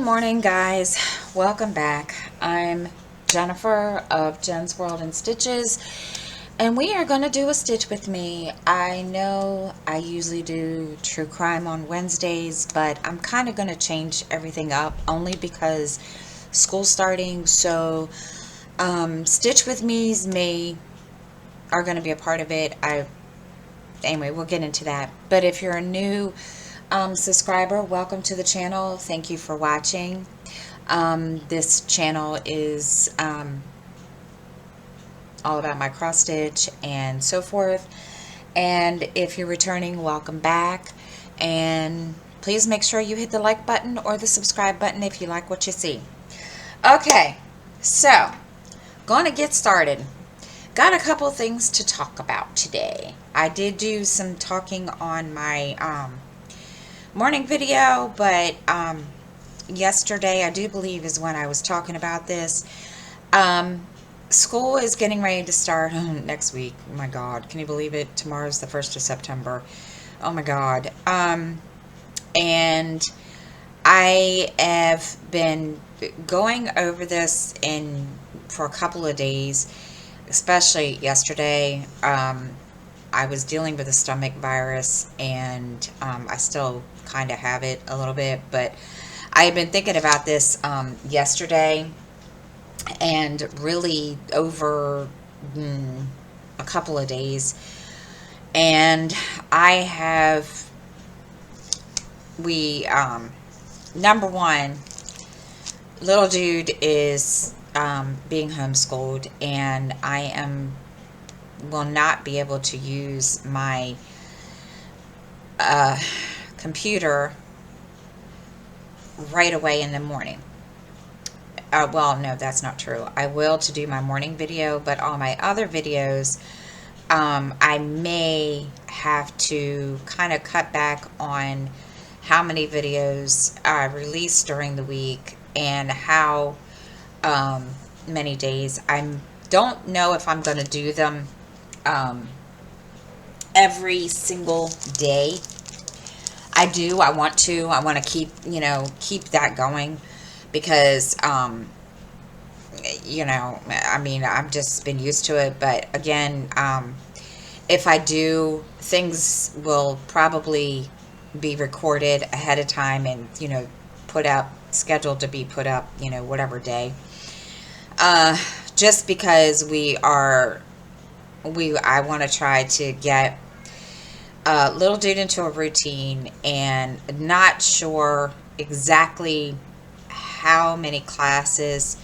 morning, guys. Welcome back. I'm Jennifer of Jen's World and Stitches, and we are going to do a stitch with me. I know I usually do true crime on Wednesdays, but I'm kind of going to change everything up only because school's starting. So stitch with me's are going to be a part of it. Anyway, we'll get into that. But if you're a new subscriber, welcome to the channel. Thank you for watching. This channel is all about my cross stitch and so forth. And if you're returning, welcome back. And please make sure you hit the like button or the subscribe button if you like what you see. Okay, so going to get started. Got a couple things to talk about today. I did do some talking on my morning video, but yesterday, I do believe, is when I was talking about this. School is getting ready to start next week. Oh my God, can you believe it? Tomorrow's the 1st of September. Oh my God. And I have been going over this for a couple of days, especially yesterday. I was dealing with a stomach virus, and I still kind of have it a little bit, but I had been thinking about this yesterday, and really over a couple of days, and number one, little dude is being homeschooled, and I will not be able to use my computer right away in the morning. Well, no, that's not true. I will to do my morning video, but all my other videos, I may have to kind of cut back on how many videos I release during the week and how many days. I don't know if I'm going to do them every single day. I want to keep that going, because I mean, I've just been used to it. But again, if I do, things will probably be recorded ahead of time and scheduled to be put up whatever day, just because I want to try to get little dude into a routine, and not sure exactly how many classes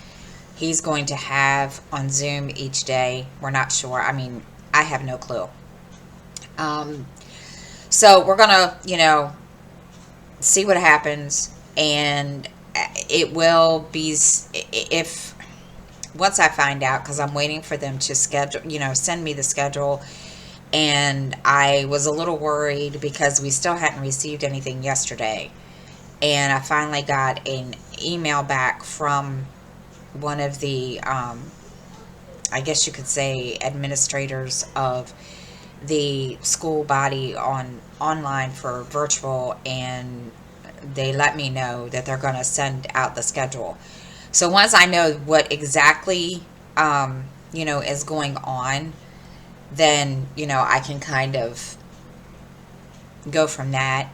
he's going to have on Zoom each day. We're not sure. I mean, I have no clue. So we're gonna see what happens, and it will be, if once I find out, because I'm waiting for them to send me the schedule. And I was a little worried because we still hadn't received anything yesterday. And I finally got an email back from one of the, I guess you could say, administrators of the school body online for virtual, and they let me know that they're going to send out the schedule. So once I know what exactly, is going on, then, I can kind of go from that.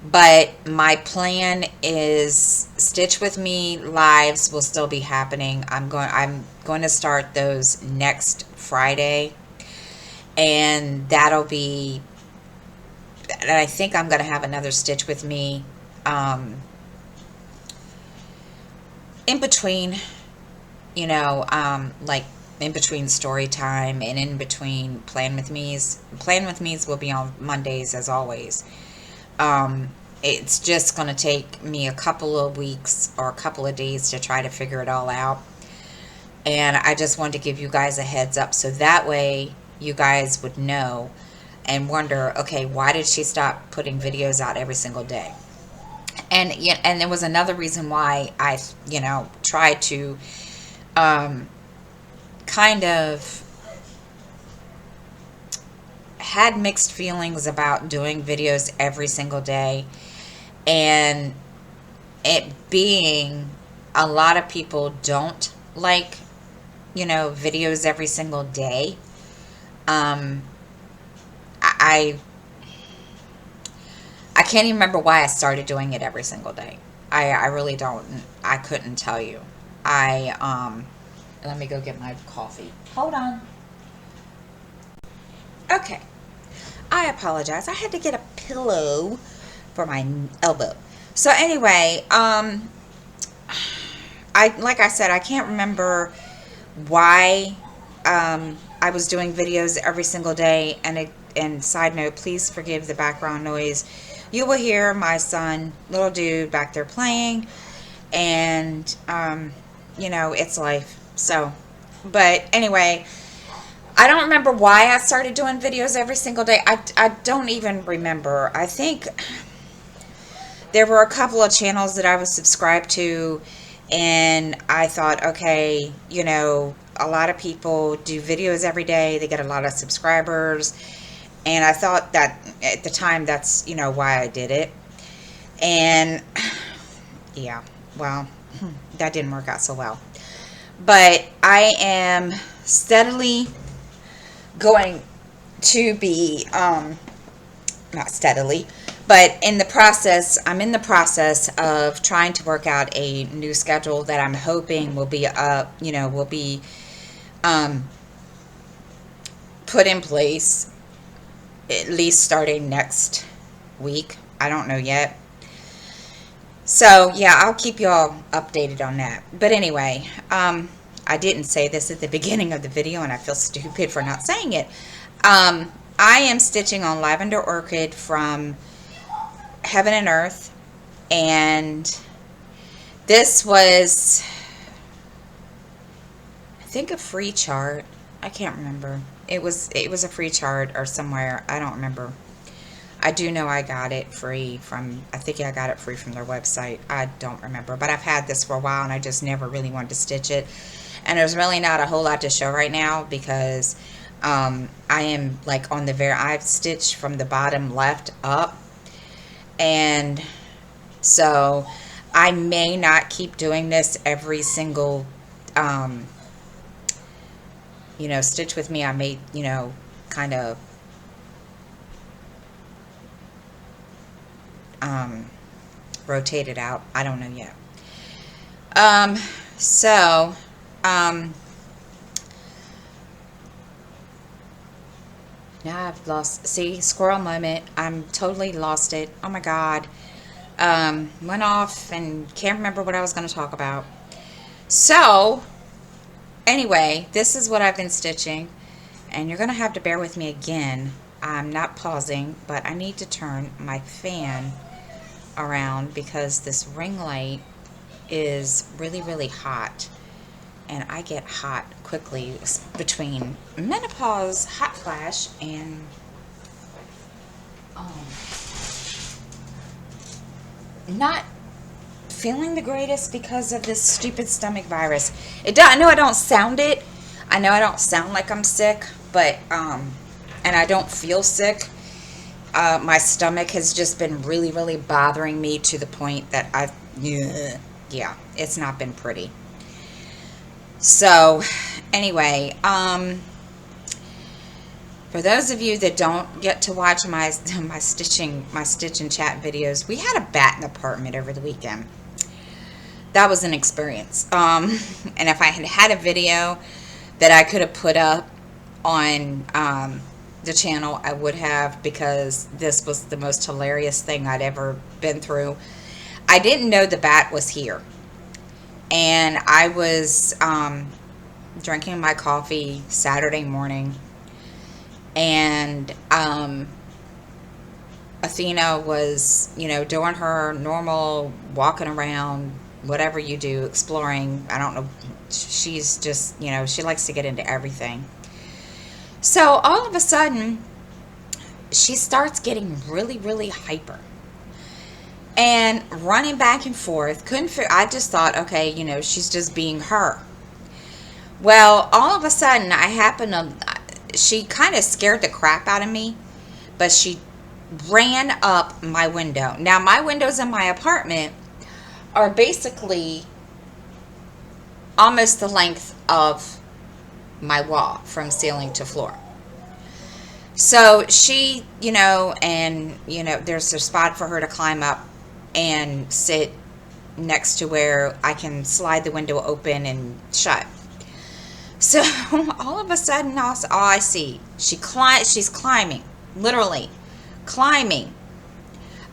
But my plan is Stitch With Me lives will still be happening. I'm going to start those next Friday. And that'll be, and I think I'm going to have another Stitch With Me in between, like in between story time and in between Plan With Me's. Plan With Me's will be on Mondays as always. It's just going to take me a couple of weeks or a couple of days to try to figure it all out. And I just wanted to give you guys a heads up, so that way you guys would know and wonder, okay, why did she stop putting videos out every single day? And there was another reason why I, tried to kind of had mixed feelings about doing videos every single day, and it being a lot of people don't like, videos every single day. Um, I I can't even remember why I started doing it every single day. I really don't. I couldn't tell you. Let me go get my coffee. Hold on. Okay. I apologize. I had to get a pillow for my elbow. So anyway, like I said, I can't remember why I was doing videos every single day. And side note, please forgive the background noise. You will hear my son, little dude, back there playing, and it's life. So, but anyway, I don't remember why I started doing videos every single day. I don't even remember. I think there were a couple of channels that I was subscribed to, and I thought, okay, a lot of people do videos every day. They get a lot of subscribers. And I thought that at the time, that's, why I did it. And yeah, well, that didn't work out so well. But I am steadily going to be, not steadily, but I'm in the process of trying to work out a new schedule that I'm hoping will be put in place at least starting next week. I don't know yet. So yeah, I'll keep y'all updated on that. But anyway, I didn't say this at the beginning of the video, and I feel stupid for not saying it. I am stitching on Lavender Orchid from Heaven and Earth, and this was, I think, a free chart. I can't remember. It was a free chart or somewhere. I don't remember. I do know I got it free from, I think I got it free from their website. I don't remember. But I've had this for a while, and I just never really wanted to stitch it. And there's really not a whole lot to show right now because I am like on the I've stitched from the bottom left up. And so I may not keep doing this every single stitch with me. I may, kind of rotate it out. I don't know yet. Now I've lost, see, squirrel moment. I'm totally lost it. Oh my God. Went off and can't remember what I was going to talk about. So anyway, this is what I've been stitching, and you're going to have to bear with me again. I'm not pausing, but I need to turn my fan around because this ring light is really, really hot, and I get hot quickly between menopause, hot flash, and not feeling the greatest because of this stupid stomach virus. I know I don't sound it. I know I don't sound like I'm sick, but and I don't feel sick. My stomach has just been really, really bothering me to the point that yeah, it's not been pretty. So anyway, for those of you that don't get to watch my stitch and chat videos, we had a bat in the apartment over the weekend. That was an experience. And if I had a video that I could have put up on the channel, I would have, because this was the most hilarious thing I'd ever been through. I didn't know the bat was here, and I was drinking my coffee Saturday morning, and Athena was, doing her normal walking around, whatever you do, exploring. I don't know. She's just, she likes to get into everything. So all of a sudden, she starts getting really, really hyper and running back and forth. I just thought, okay, she's just being her. Well, all of a sudden, she kind of scared the crap out of me, but she ran up my window. Now, my windows in my apartment are basically almost the length of my wall from ceiling to floor. So she, there's a spot for her to climb up and sit next to where I can slide the window open and shut. So all of a sudden, all I see, she's climbing, literally climbing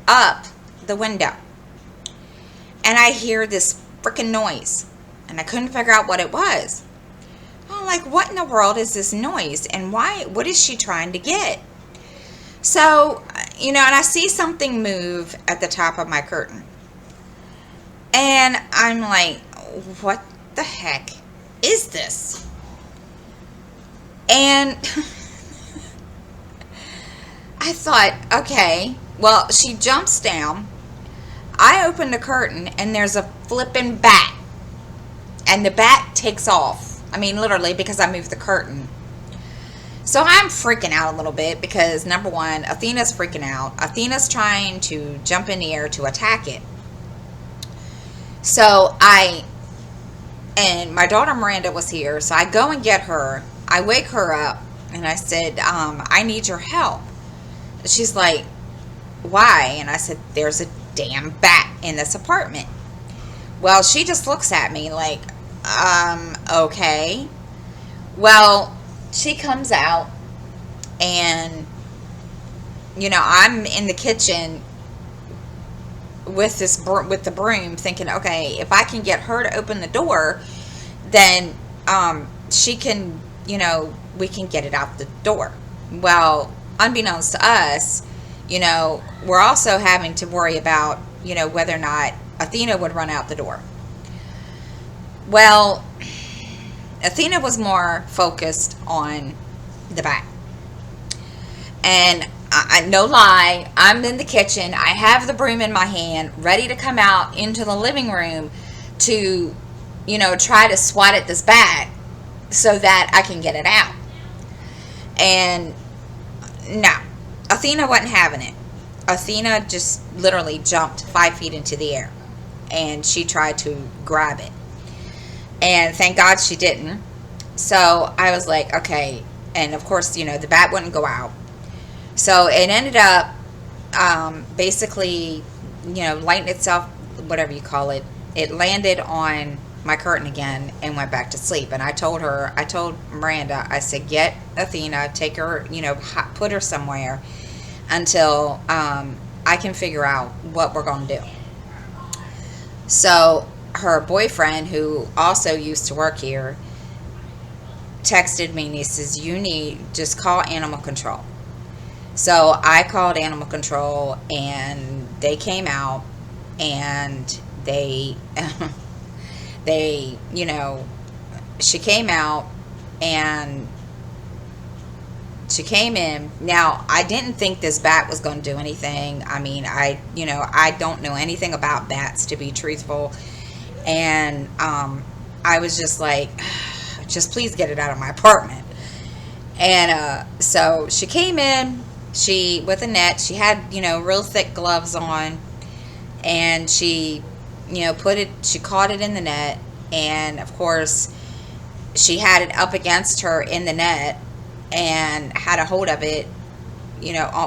up the window. And I hear this freaking noise, and I couldn't figure out what it was. I'm like, what in the world is this noise, and what is she trying to get? So, and I see something move at the top of my curtain. And I'm like, what the heck is this? And I thought, okay, well, she jumps down. I open the curtain, and there's a flipping bat. And the bat takes off. I mean, literally, because I moved the curtain. So I'm freaking out a little bit because, number one, Athena's freaking out. Athena's trying to jump in the air to attack it. So and my daughter Miranda was here, so I go and get her. I wake her up, and I said, I need your help. She's like, why? And I said, there's a damn bat in this apartment. Well, she just looks at me like, okay. Well, she comes out, and, I'm in the kitchen with the broom thinking, okay, if I can get her to open the door, then, she can, we can get it out the door. Well, unbeknownst to us, we're also having to worry about, whether or not Athena would run out the door. Well, Athena was more focused on the bat. And no lie, I'm in the kitchen. I have the broom in my hand, ready to come out into the living room to, try to swat at this bat so that I can get it out. And no, Athena wasn't having it. Athena just literally jumped 5 feet into the air, and she tried to grab it. And thank God she didn't. So I was like, okay. And of course, the bat wouldn't go out. So it ended up basically, lighting itself, whatever you call it. It landed on my curtain again and went back to sleep. And I told Miranda, I said, get Athena, take her, put her somewhere until I can figure out what we're going to do. So her boyfriend, who also used to work here, texted me and he says, just call animal control. So I called animal control, and they came out, and they she came out, and she came in. Now, I didn't think this bat was going to do anything. I mean, I don't know anything about bats, to be truthful. And I was just like, just please get it out of my apartment. And so she came in, with a net. She had, real thick gloves on. And she, she caught it in the net. And, of course, she had it up against her in the net and had a hold of it,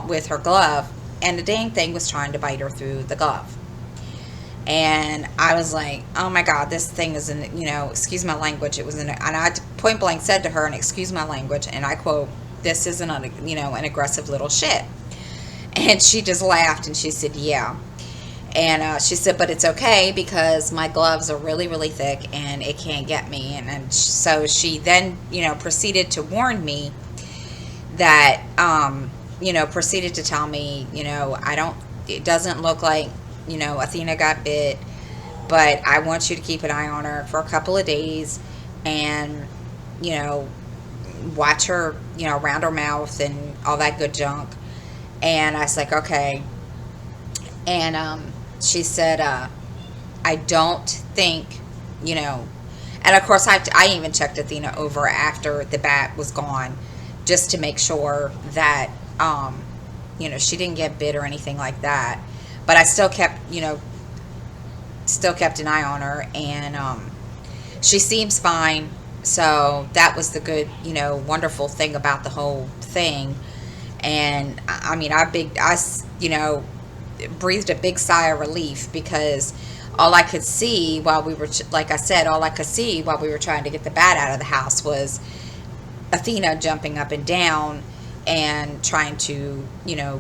with her glove. And the dang thing was trying to bite her through the glove. And I was like, oh my God, this thing is excuse my language. It was and I point blank said to her, and excuse my language, and I quote, this isn't an aggressive little shit. And she just laughed, and she said, yeah. And she said, but it's okay because my gloves are really, really thick and it can't get me. And so she then, proceeded to warn me that, proceeded to tell me, it doesn't look like, Athena got bit, but I want you to keep an eye on her for a couple of days and, watch her, around her mouth and all that good junk. And I was like, okay. And she said, I don't think, and of course I even checked Athena over after the bat was gone just to make sure that, she didn't get bit or anything like that. But I still kept, still kept an eye on her, and she seems fine. So that was the good, wonderful thing about the whole thing. And I mean, breathed a big sigh of relief, because all I could see while we were, like I said, all I could see while we were trying to get the bat out of the house was Athena jumping up and down and trying to,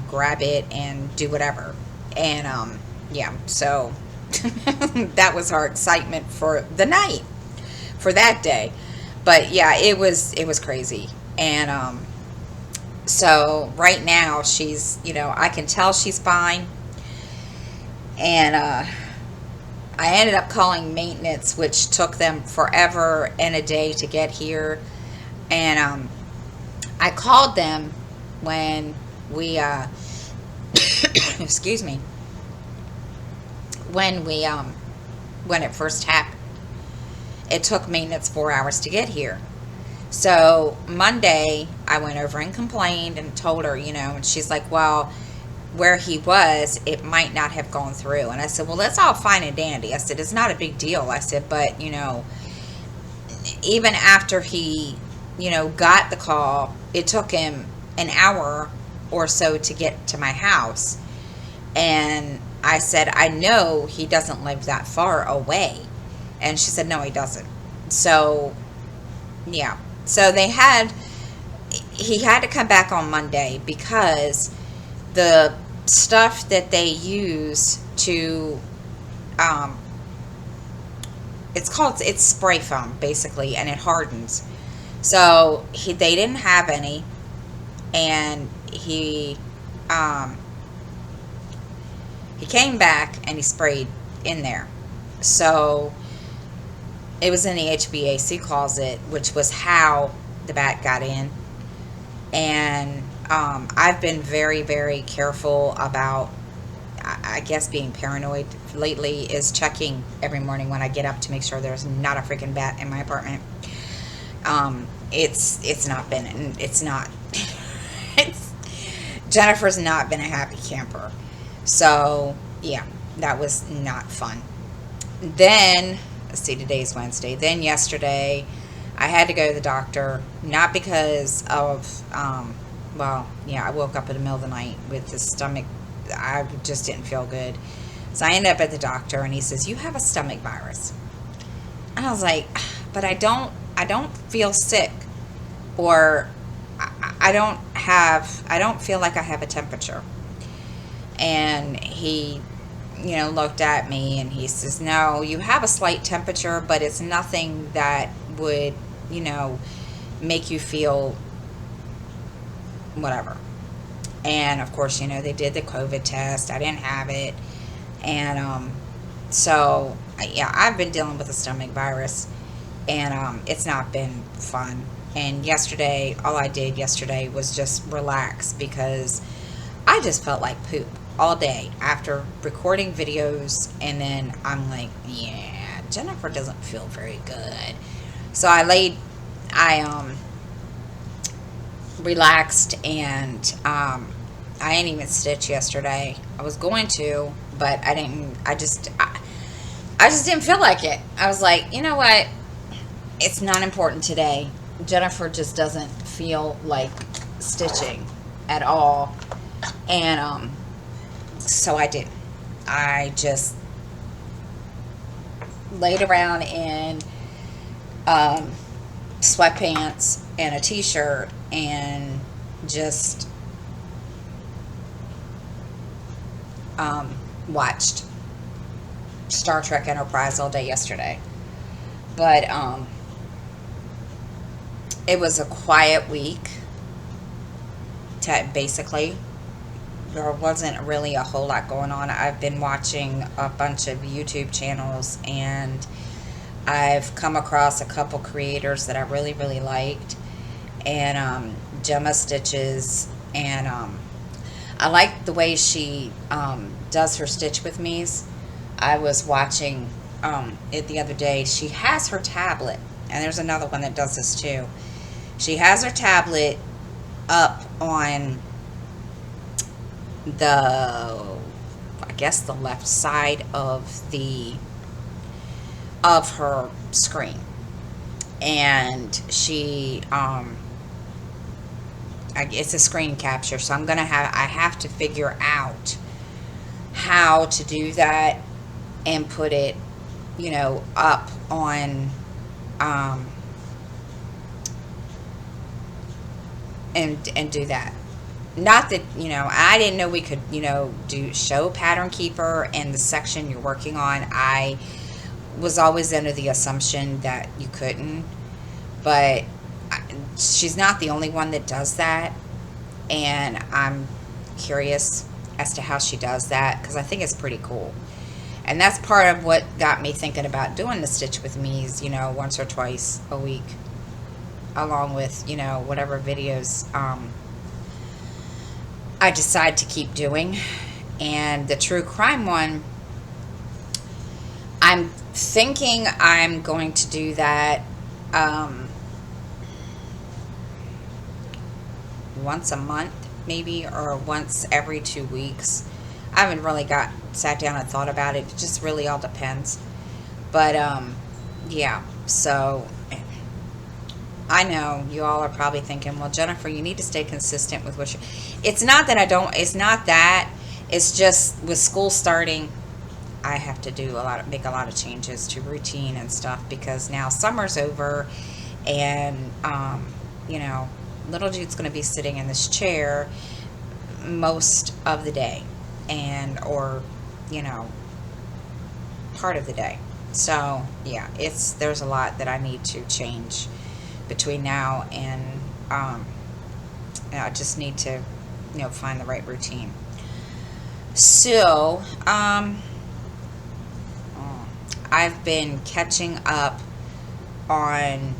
grab it and do whatever. And yeah, so that was our excitement for the night, for that day. But yeah, it was crazy. And so right now she's, I can tell she's fine. And I ended up calling maintenance, which took them forever and a day to get here. And I called them when we excuse me, when it first happened. It took maintenance 4 hours to get here. So Monday I went over and complained and told her, and she's like, well, where he was, it might not have gone through. And I said, well, that's all fine and dandy. I said, it's not a big deal. I said, but even after he got the call, it took him an hour or so to get to my house. And I said, I know he doesn't live that far away. And she said, no, he doesn't. So yeah, so he had to come back on Monday, because the stuff that they use to it's spray foam basically, and it hardens. So they didn't have any, and he came back and he sprayed in there. So it was in the HVAC closet, which was how the bat got in. And I've been very, very careful about, I guess, being paranoid lately, is checking every morning when I get up to make sure there's not a freaking bat in my apartment. It's not Jennifer's not been a happy camper. So yeah, that was not fun. Then, let's see, today's Wednesday. Then yesterday, I had to go to the doctor, not because of, I woke up in the middle of the night with the stomach. I just didn't feel good. So I ended up at the doctor, and he says, you have a stomach virus. And I was like, but I don't feel sick, or I don't feel like I have a temperature. And he, looked at me, and he says, no, you have a slight temperature, but it's nothing that would, make you feel whatever. And of course, they did the COVID test. I didn't have it. And so yeah, I've been dealing with a stomach virus, and it's not been fun. And all I did yesterday was just relax, because I just felt like poop all day after recording videos. And then I'm like, yeah, Jennifer doesn't feel very good. So I relaxed, and I didn't even stitch yesterday. I was going to, but I didn't. I just didn't feel like it. I was like, you know what? It's not important today. Jennifer just doesn't feel like stitching at all. And so I did. I just laid around in sweatpants and a t-shirt, and just watched Star Trek Enterprise all day yesterday. But it was a quiet week, basically. There wasn't really a whole lot going on. I've been watching a bunch of YouTube channels, and I've come across a couple creators that I really, really liked. And Gemma Stitches, and I like the way she does her stitch with me's. I was watching it the other day. She has her tablet, and there's another one that does this too. She has her tablet up on the left side of the of her screen. And she it's a screen capture, so I have to figure out how to do that and put it, up on, and do that. Not that, I didn't know we could, do show pattern keeper in the section you're working on. I was always under the assumption that you couldn't, but she's not the only one that does that, and I'm curious as to how she does that, because I think it's pretty cool. And that's part of what got me thinking about doing the Stitch with Me's, once or twice a week, along with, whatever videos I decide to keep doing. And the true crime one, I'm thinking I'm going to do that once a month, maybe, or once every 2 weeks. I haven't really sat down and thought about it. It just really all depends. But yeah, so I know you all are probably thinking, well, Jennifer, you need to stay consistent with what you... It's not that I don't... It's not that. It's just with school starting, I have to do make a lot of changes to routine and stuff, because now summer's over, and little Jude's going to be sitting in this chair most of the day, or part of the day. So yeah, there's a lot that I need to change between now and I just need to find the right routine. So I've been catching up on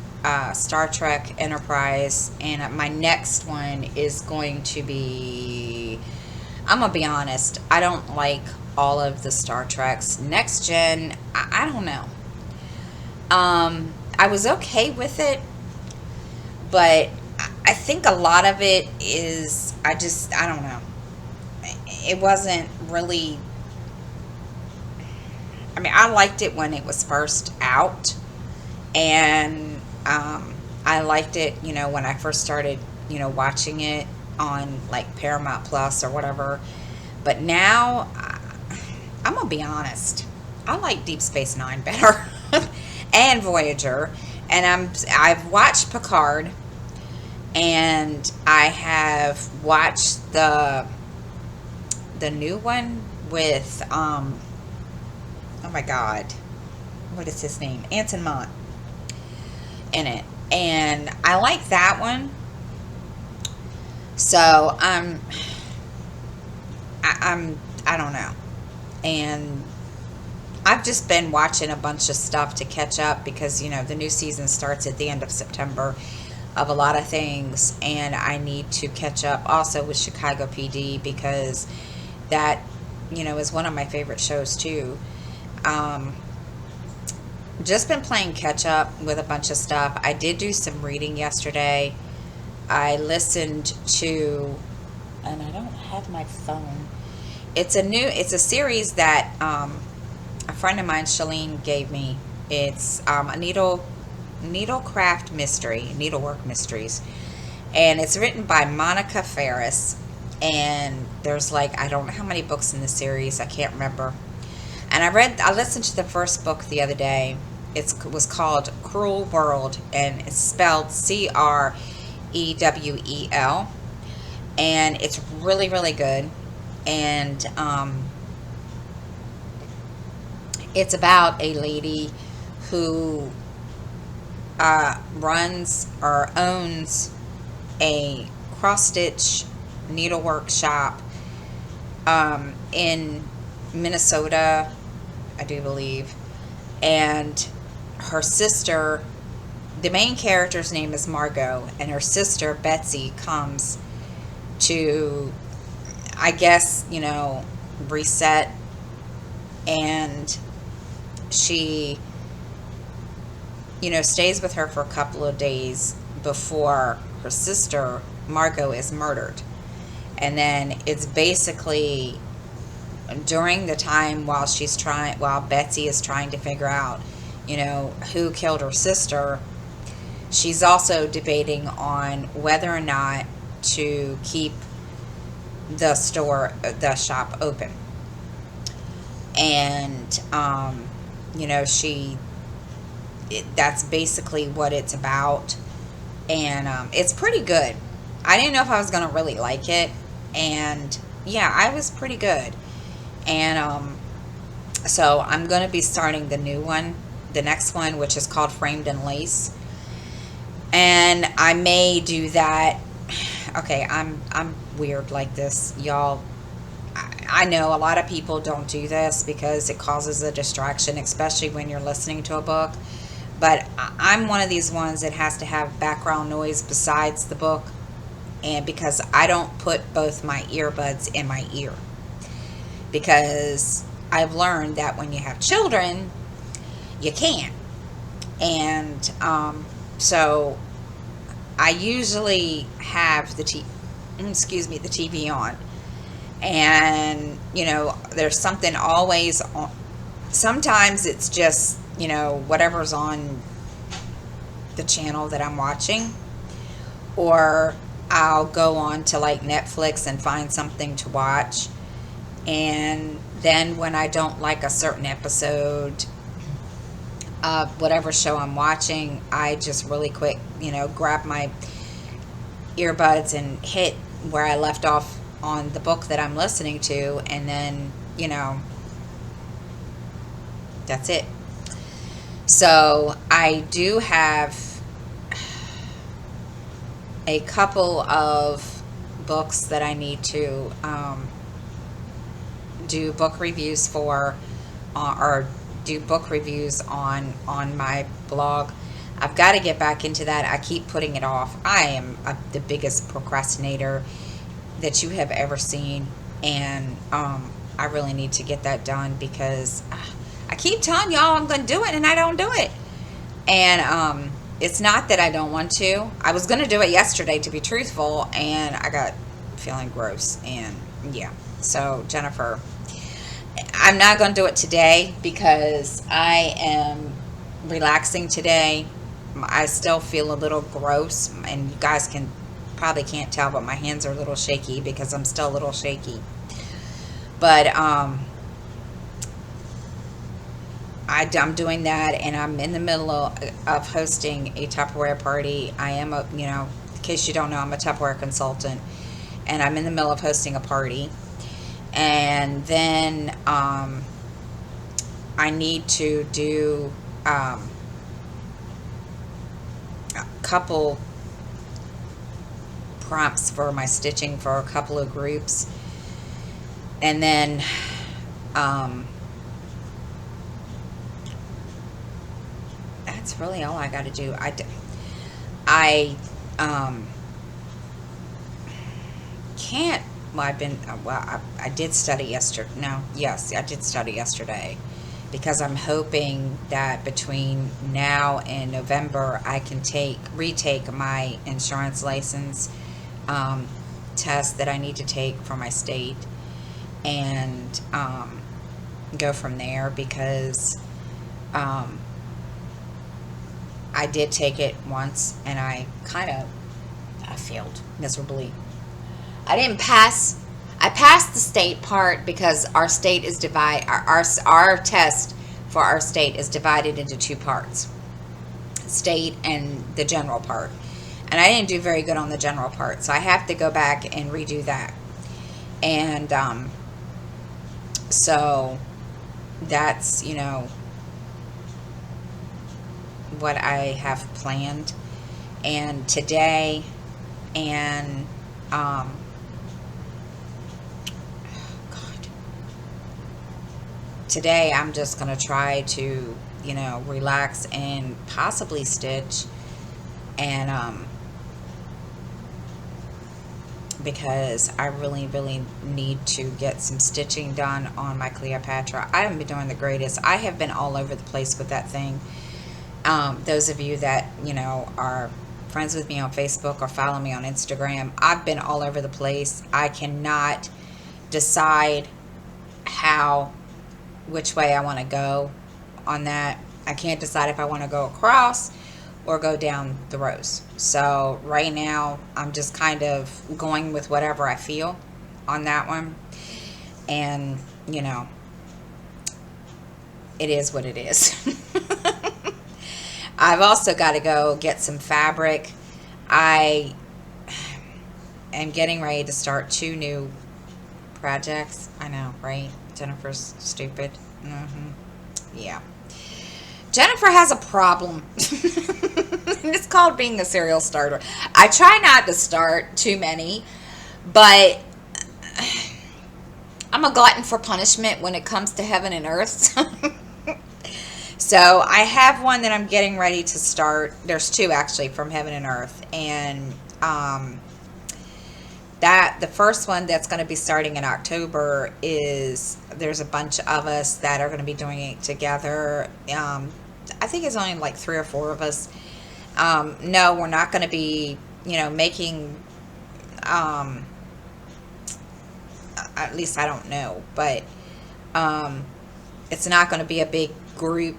Star Trek Enterprise, and my next one is going to be, I'm gonna be honest, I don't like all of the Star Treks. Next Gen, I don't know. I was okay with it, but I think a lot of it is, I don't know. It wasn't really, I mean, I liked it when it was first out, and I liked it, when I first started, watching it on like Paramount Plus or whatever. But now, I'm gonna be honest, I like Deep Space Nine better, and Voyager, and I've watched Picard, and I have watched the new one with oh my god, what is his name? Anson Mount in it, and I like that one. So I don't know, and I've just been watching a bunch of stuff to catch up, because the new season starts at the end of September of a lot of things, and I need to catch up also with Chicago PD, because that is one of my favorite shows too. Just been playing catch up with a bunch of stuff. I did do some reading yesterday. I listened to, and I don't have my phone. It's a series that a friend of mine, Shalene, gave me. It's a needlecraft mystery, needlework mysteries, and it's written by Monica Ferris. And there's I don't know how many books in the series. I can't remember. And I listened to the first book the other day. It was called Cruel World, and it's spelled Crewel, and it's really, really good. And it's about a lady who runs or owns a cross-stitch needlework shop in Minnesota, I do believe. And her sister, the main character's name is Margot, and her sister Betsy comes to, I guess, reset, and she stays with her for a couple of days before her sister Margot is murdered. And then it's basically during the time while Betsy is trying to figure out, who killed her sister, she's also debating on whether or not to keep the shop open. And, that's basically what it's about. And it's pretty good. I didn't know if I was going to really like it. And yeah, I was pretty good. And so I'm going to be starting the next one, which is called Framed in Lace. And I may do that. Okay, I'm weird like this, y'all. I know a lot of people don't do this because it causes a distraction, especially when you're listening to a book. But I'm one of these ones that has to have background noise besides the book. And because I don't put both my earbuds in my ear. Because I've learned that when you have children, you can't. And so I usually have the TV on. And, there's something always on. Sometimes it's just, whatever's on the channel that I'm watching. Or I'll go on to like Netflix and find something to watch. And then when I don't like a certain episode of whatever show I'm watching, I just really quick, grab my earbuds and hit where I left off on the book that I'm listening to, and then, that's it. So I do have a couple of books that I need to do book reviews for, or do book reviews on my blog. I've got to get back into that. I keep putting it off. I am the biggest procrastinator that you have ever seen, and I really need to get that done because I keep telling y'all I'm going to do it and I don't do it. And it's not that I don't want to. I was going to do it yesterday, to be truthful, and I got feeling gross. And yeah, so Jennifer, I'm not going to do it today because I am relaxing today. I still feel a little gross, and you guys probably can't tell, but my hands are a little shaky because I'm still a little shaky. But I'm doing that, and I'm in the middle of hosting a Tupperware party. I am in case you don't know, I'm a Tupperware consultant, and I'm in the middle of hosting a party. And then I need to do a couple prompts for my stitching for a couple of groups. And then that's really all I got to do. I can't. Well, I did study yesterday. No, yes, I did study yesterday because I'm hoping that between now and November I can retake my insurance license test that I need to take for my state, and go from there because I did take it once and I failed miserably. I didn't pass. I passed the state part because our state is our test for our state is divided into two parts, state and the general part. And I didn't do very good on the general part, so I have to go back and redo that. And so that's what I have planned. And today and today I'm just going to try to, relax and possibly stitch. And because I really, really need to get some stitching done on my Cleopatra. I haven't been doing the greatest. I have been all over the place with that thing. Those of you that, are friends with me on Facebook or follow me on Instagram, I've been all over the place. I cannot decide which way I want to go on that. I can't decide if I want to go across or go down the rows. So right now I'm just kind of going with whatever I feel on that one. And, you know, it is what it is. I've also got to go get some fabric. I am getting ready to start 2 new projects. I know, right? Jennifer's stupid. Yeah. Jennifer has a problem. It's called being a serial starter. I try not to start too many, but I'm a glutton for punishment when it comes to heaven and earth. So I have one that I'm getting ready to start. There's 2 actually from heaven and earth. And that the first one that's going to be starting in October is, there's a bunch of us that are going to be doing it together. I think it's only like 3 or 4 of us. No, we're not going to be, making, at least I don't know, but it's not going to be a big group,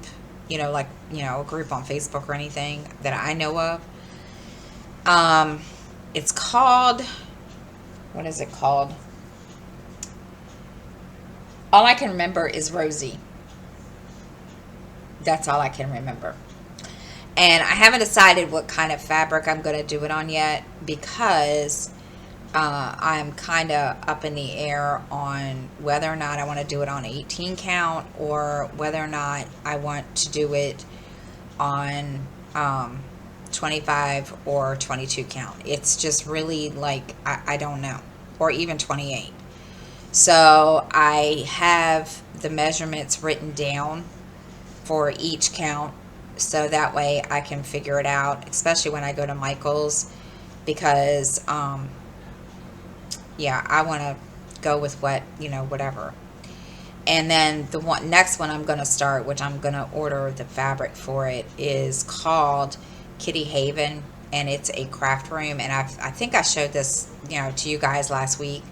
like, a group on Facebook or anything that I know of. It's called, what is it called? All I can remember is Rosie. That's all I can remember. And I haven't decided what kind of fabric I'm going to do it on yet, because I'm kind of up in the air on whether or not I want to do it on 18 count or whether or not I want to do it on 25 or 22 count. It's just really like, I don't know, or even 28. So I have the measurements written down for each count, so that way I can figure it out, especially when I go to Michael's, because yeah, I want to go with what, whatever. And then the next one I'm going to start, which I'm going to order the fabric for it, is called Kitty Haven, and it's a craft room. And I think I showed this, to you guys last week.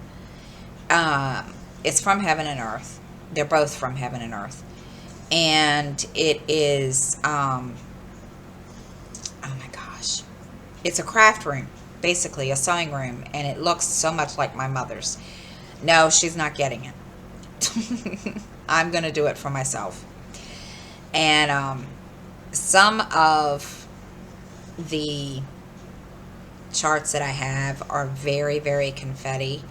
It's from Heaven and Earth. They're both from Heaven and Earth. And it is, oh my gosh, it's a craft room, basically a sewing room, and it looks so much like my mother's. No, she's not getting it. I'm going to do it for myself. And some of the charts that I have are very, very confetti.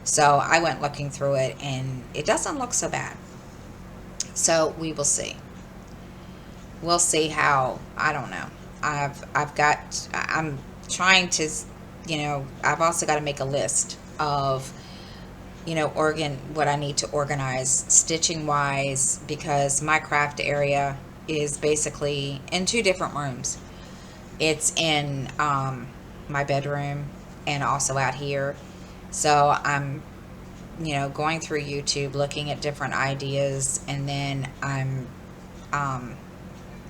So I went looking through it, and it doesn't look so bad. So we will see. We'll see how, I don't know. I'm trying to, I've also got to make a list of, what I need to organize stitching wise, because my craft area is basically in 2 different rooms. It's in my bedroom and also out here. So I'm going through YouTube, looking at different ideas, and then I'm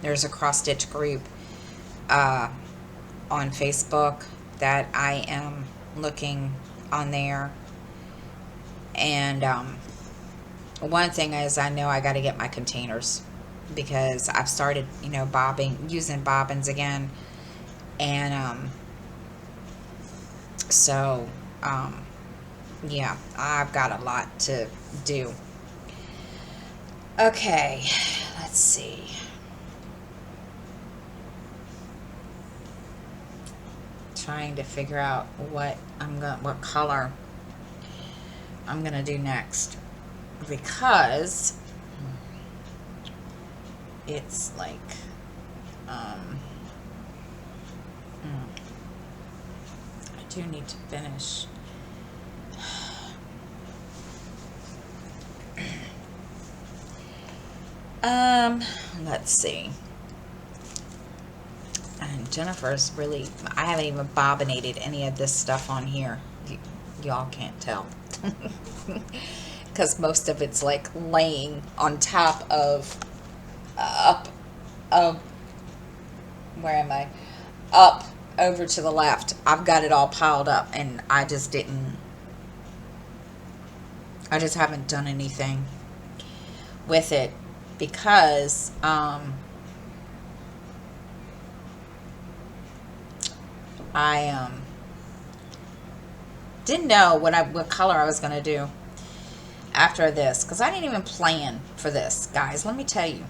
there's a cross stitch group on Facebook that I am looking on there. And one thing is, I know I got to get my containers, because I've started using bobbins again, and so yeah, I've got a lot to do. Okay, let's see. Trying to figure out what color I'm gonna do next, because it's like I do need to finish. Let's see. And Jennifer's really, I haven't even bobbinated any of this stuff on here. Y'all can't tell. Because most of it's like laying on top of, where am I? Up over to the left. I've got it all piled up, and I just haven't done anything with it, because I didn't know what color I was going to do after this, because I didn't even plan for this, guys. Let me tell you.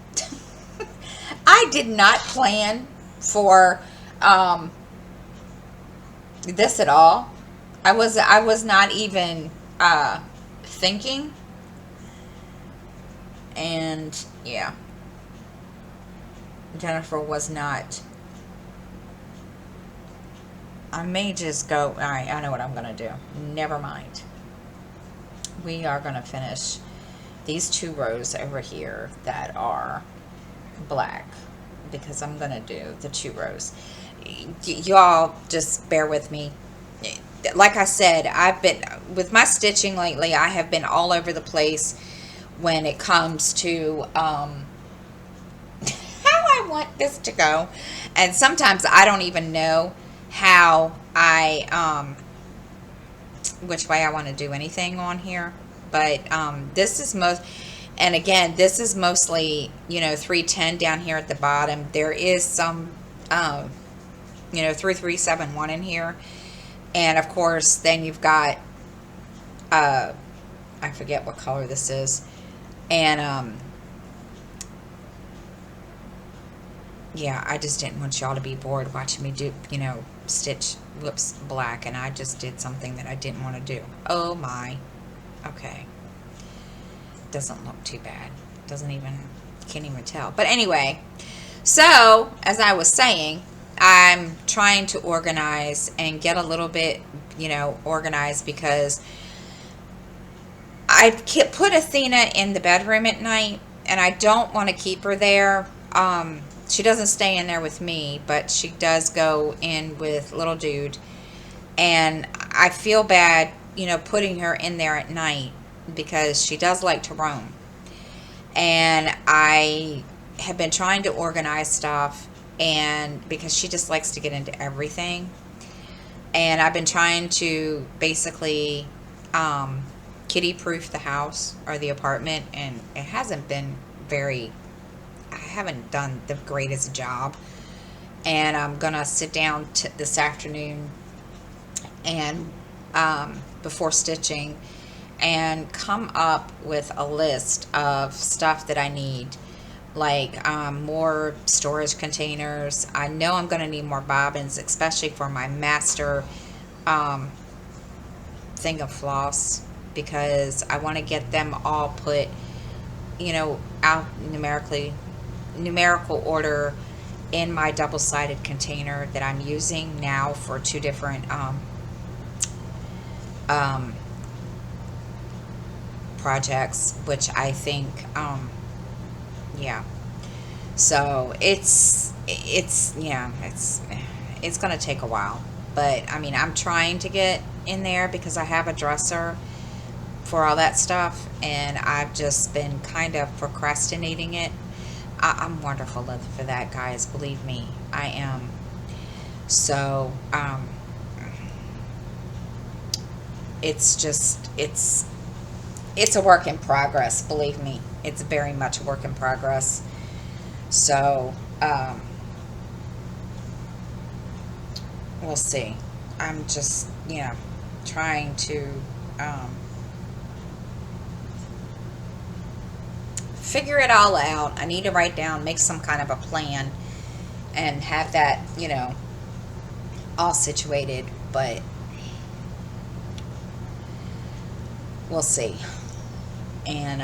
I did not plan for this at all. I was not even thinking, and yeah, Jennifer was not. I may just go. All right, I know what I'm gonna do. Never mind. We are gonna finish these 2 rows over here that are black, because I'm gonna do the 2 rows. Y'all just bear with me. Like I said, I've been with my stitching lately. I have been all over the place when it comes to how I want this to go, and sometimes I don't even know how I which way I want to do anything on here. But this is most, and again, this is mostly, 310 down here at the bottom. There is some 3371 in here, and of course then you've got I forget what color this is, and yeah, I just didn't want y'all to be bored watching me do, stitch, whoops, black, and I just did something that I didn't want to do. Oh my. Okay. Doesn't look too bad. Can't even tell. But anyway, so, as I was saying, I'm trying to organize and get a little bit, organized, because I put Athena in the bedroom at night, and I don't want to keep her there. She doesn't stay in there with me, but she does go in with little dude. And I feel bad, putting her in there at night, because she does like to roam. And I have been trying to organize stuff, and because she just likes to get into everything. And I've been trying to basically kitty-proof the house or the apartment, and it hasn't been I haven't done the greatest job. And I'm gonna sit down this afternoon and before stitching, and come up with a list of stuff that I need, like more storage containers. I know I'm gonna need more bobbins, especially for my master thing of floss, because I want to get them all put, out numerical order in my double-sided container that I'm using now for 2 different projects, which I think yeah, so it's gonna take a while, but I mean, I'm trying to get in there because I have a dresser for all that stuff, and I've just been kind of procrastinating it. I'm wonderful for that, guys. Believe me, I am. So, it's just, it's a work in progress. Believe me, it's very much a work in progress. So, we'll see. I'm just, trying to, figure it all out. I need to write down, make some kind of a plan, and have that, all situated, but we'll see. And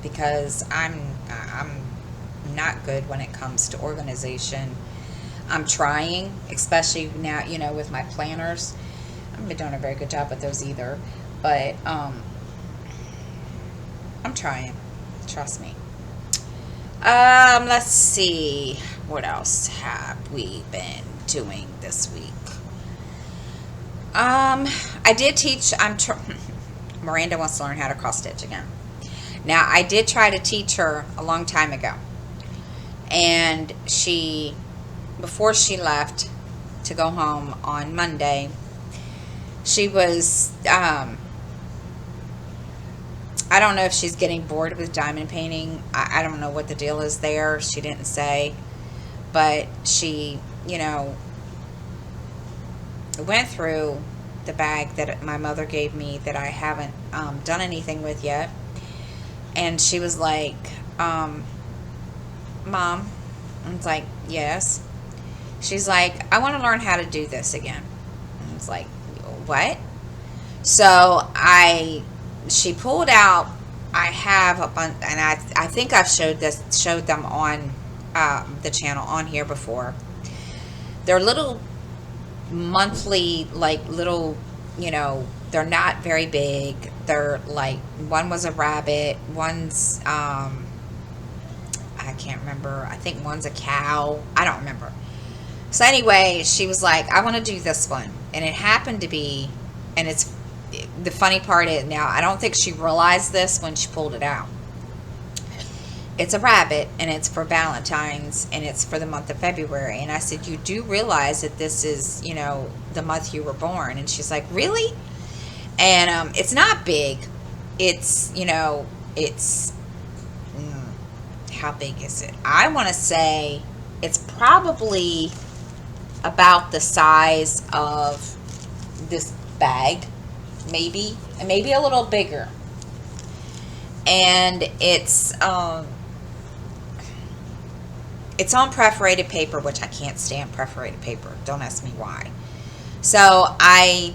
because I'm not good when it comes to organization. I'm trying, especially now, with my planners. I haven't been doing a very good job with those either, but I'm trying. Trust me. Let's see. What else have we been doing this week? I did teach. Miranda wants to learn how to cross stitch again. Now, I did try to teach her a long time ago, and before she left to go home on Monday, she was, I don't know if she's getting bored with diamond painting. I don't know what the deal is there. She didn't say. but she, went through the bag that my mother gave me that I haven't done anything with yet. And she was like, Mom, I was like, yes. She's like, I want to learn how to do this again. I was like, what? So she pulled out, I have a bunch, and I think I've showed them on the channel on here before. They're little monthly, like little, they're not very big. They're like, one was a rabbit, one's, I can't remember. I think one's a cow. I don't remember. So anyway, she was like, I want to do this one. And it happened to be, and it's, the funny part is, now, I don't think she realized this when she pulled it out. It's a rabbit, and it's for Valentine's, and it's for the month of February. And I said, you do realize that this is, the month you were born? And she's like, really? And it's not big. It's, it's, how big is it? I want to say it's probably about the size of this bag, maybe a little bigger. And it's on perforated paper, which I can't stand perforated paper. Don't ask me why. So I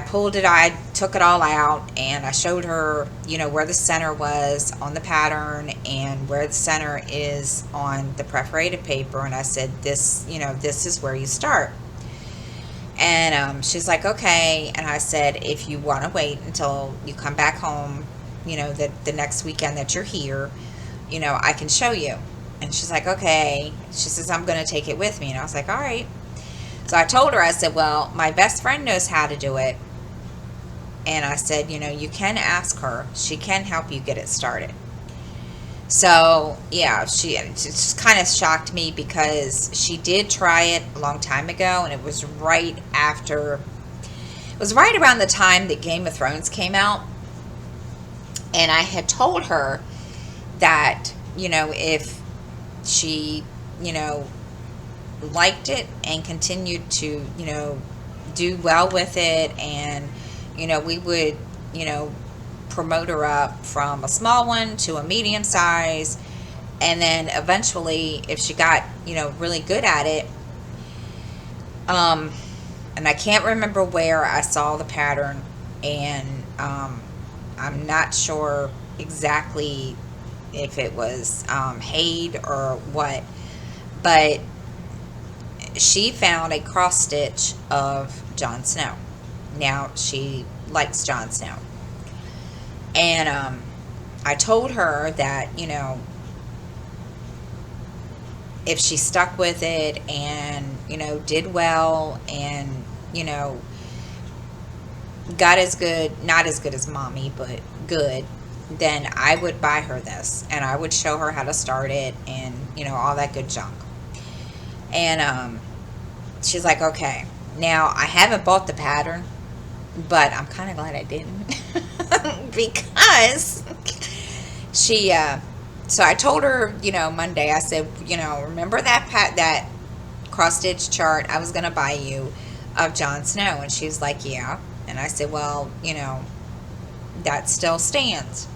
pulled it, I took it all out, and I showed her, where the center was on the pattern and where the center is on the perforated paper. And I said, this is where you start. And she's like, okay. And I said, if you want to wait until you come back home, the next weekend that you're here, I can show you. And she's like, okay. She says, I'm going to take it with me. And I was like, all right. So I told her, I said, well, my best friend knows how to do it. And I said, you can ask her. She can help you get it started. So, yeah, she just kind of shocked me because she did try it a long time ago. And it was right around the time that Game of Thrones came out. And I had told her that, if she, liked it and continued to, do well with it, and, we would, promote her up from a small one to a medium size, and then eventually, if she got, really good at it, and I can't remember where I saw the pattern, and I'm not sure exactly if it was Haid or what, but she found a cross stitch of Jon Snow. Now, she likes Jon Snow. And I told her that, if she stuck with it and, did well and, got as good, not as good as Mommy, but good, then I would buy her this. And I would show her how to start it and, all that good junk. And she's like, okay. Now, I haven't bought the pattern, but I'm kind of glad I didn't. Because she, so I told her, Monday, I said, remember that cross-stitch chart I was going to buy you of Jon Snow? And she was like, yeah. And I said, well, that still stands.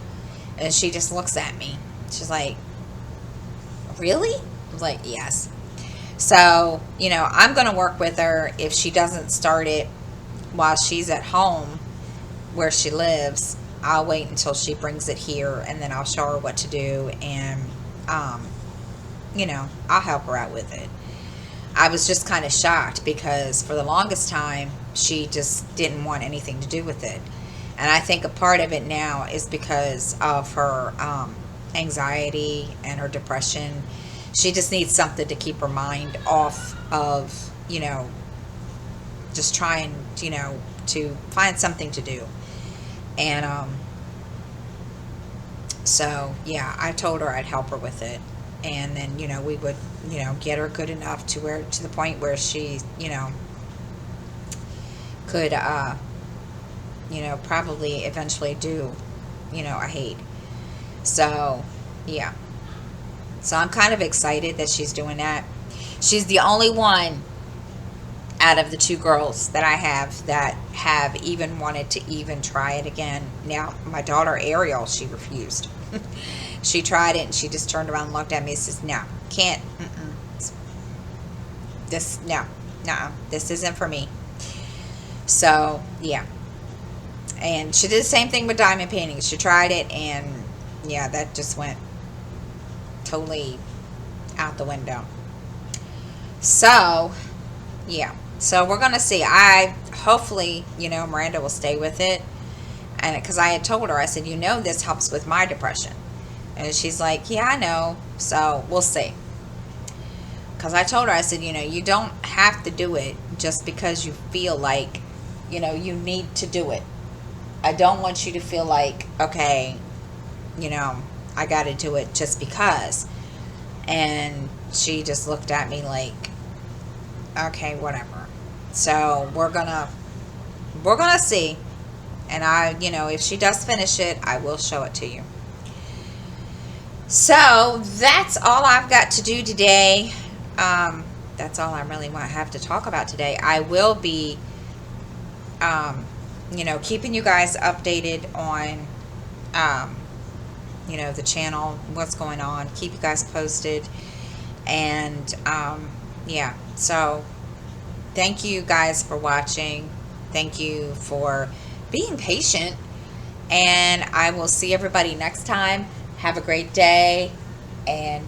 And she just looks at me. She's like, really? I was like, yes. So, I'm going to work with her. If she doesn't start it while she's at home where she lives, I'll wait until she brings it here, and then I'll show her what to do, and, I'll help her out with it. I was just kind of shocked because for the longest time, she just didn't want anything to do with it. And I think a part of it now is because of her anxiety and her depression. She just needs something to keep her mind off of, just trying, to find something to do. And so, yeah, I told her I'd help her with it. And then, we would, get her good enough to the point where she, could, probably eventually do, a Haid. So, yeah. So I'm kind of excited that she's doing that. She's the only one out of the two girls that I have that have even wanted to even try it again. Now, my daughter Ariel, she refused. She tried it and she just turned around and looked at me and says, no, can't. This, no, this isn't for me. So, yeah. And she did the same thing with diamond painting. She tried it and, yeah, that just went totally out the window. So, yeah. So we're going to see. Hopefully, Miranda will stay with it. And because I had told her, I said, this helps with my depression. And she's like, yeah, I know. So we'll see. Because I told her, I said, you don't have to do it just because you feel like, you need to do it. I don't want you to feel like, okay, I got to do it just because. And she just looked at me like, okay, whatever. So we're gonna see. And if she does finish it, I will show it to you. So that's all I've got to do today. That's all I really want to have to talk about today. I will be, keeping you guys updated on, the channel, what's going on. Keep you guys posted. And, yeah. So, thank you guys for watching. Thank you for being patient. And I will see everybody next time. Have a great day. And